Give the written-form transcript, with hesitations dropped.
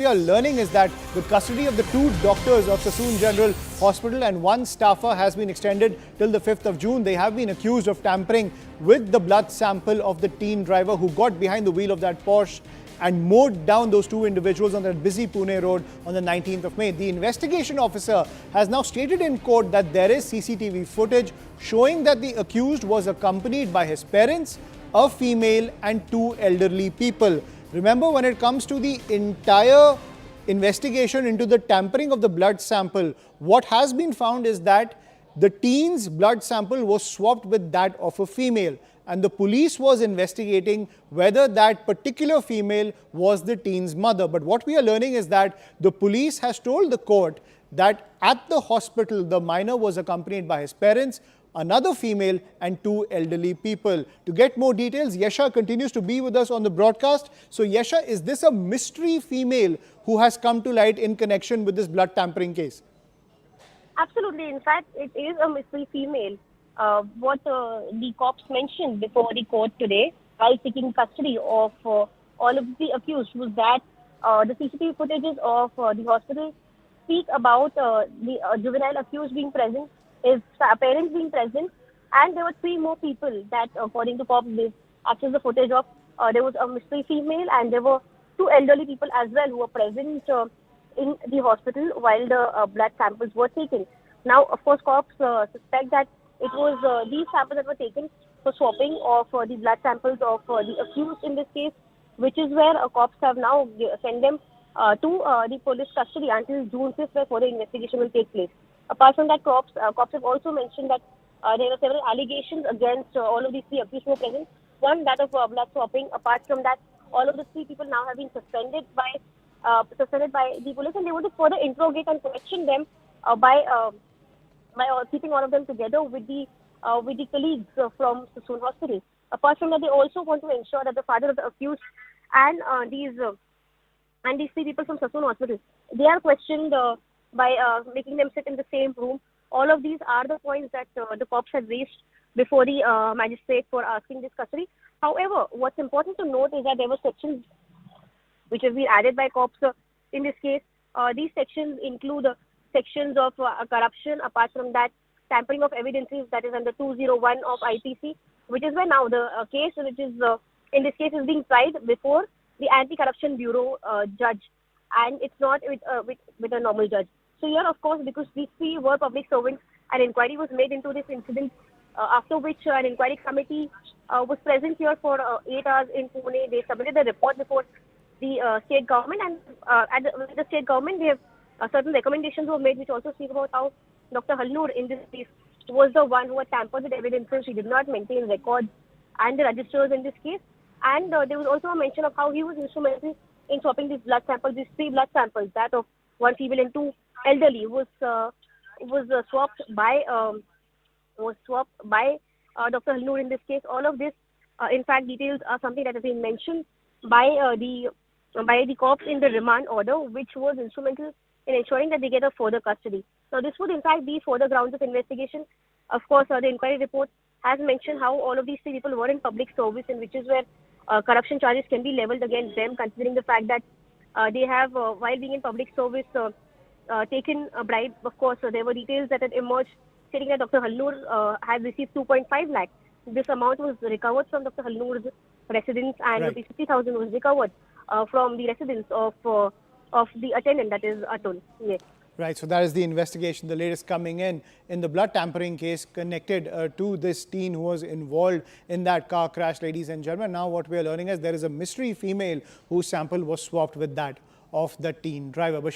we are learning is that the custody of the two doctors of Sassoon General Hospital and one staffer has been extended till the 5th of June. They have been accused of tampering with the blood sample of the teen driver who got behind the wheel of that Porsche and mowed down those two individuals on that busy Pune road on the 19th of May. The investigation officer has now stated in court that there is CCTV footage showing that the accused was accompanied by his parents, a female and two elderly people. Remember, when it comes to the entire investigation into the tampering of the blood sample, what has been found is that the teen's blood sample was swapped with that of a female, and the police was investigating whether that particular female was the teen's mother. But what we are learning is that the police has told the court that at the hospital, the minor was accompanied by his parents, another female and two elderly people. To get more details, Yesha continues to be with us on the broadcast. So Yesha, is this a mystery female who has come to light in connection with this blood tampering case? Absolutely. In fact, it is a mystery female. What the cops mentioned before the court today while taking custody of all of the accused was that the CCTV footages of the hospital speak about the juvenile accused being present, his parents being present, and there were three more people that, according to cops, they accessed the footage of. There was a mystery female and there were two elderly people as well who were present in the hospital while the blood samples were taken. Now, of course, cops suspect that it was these samples that were taken for swapping of the blood samples of the accused in this case, which is where cops have now sent them to the police custody until June 5th, where further investigation will take place. Apart from that, cops have also mentioned that there are several allegations against all of these three accused who were present. One, that of blood swapping. Apart from that, all of the three people now have been suspended by the police, and they want to further interrogate and question them by keeping all of them together with the colleagues from Sassoon Hospital. Apart from that, they also want to ensure that the father of the accused and these three people from Sassoon Hospital, they are questioned by making them sit in the same room. All of these are the points that the cops have raised before the magistrate for asking this custody. However, what's important to note is that there were sections which have been added by cops in this case. These sections include sections of corruption. Apart from that, tampering of evidences, that is under 201 of IPC, which is where now the case, which is in this case, is being tried before the Anti-Corruption Bureau judge, and it's not with a normal judge. So here, of course, because these three were public servants, an inquiry was made into this incident, after which an inquiry committee was present here for 8 hours in Pune. They submitted the report before the state government, and with the state government, they have certain recommendations were made, which also speak about how Dr. Halnoor in this case was the one who had tampered with evidences. She did not maintain records and the registers in this case. And there was also a mention of how he was instrumental in swapping these blood samples, these three blood samples, that of one female and two elderly, was swapped by Dr. Halnoor in this case. All of this, in fact, details are something that has been mentioned by the cops in the remand order, which was instrumental in ensuring that they get a further custody. Now, this would in fact be further grounds of investigation. Of course, the inquiry report has mentioned how all of these three people were in public service, and which is where corruption charges can be leveled against them, considering the fact that they have, while being in public service, taken a bribe. Of course, there were details that had emerged stating that Dr. Halnoor had received 2.5 lakh. This amount was recovered from Dr. Halnoor's residence, and Right. 50,000 was recovered from the residence of the attendant, that is Atul. Yes. Right, so that is the investigation, the latest coming in the blood tampering case connected to this teen who was involved in that car crash, ladies and gentlemen. Now what we are learning is there is a mystery female whose sample was swapped with that of the teen driver. But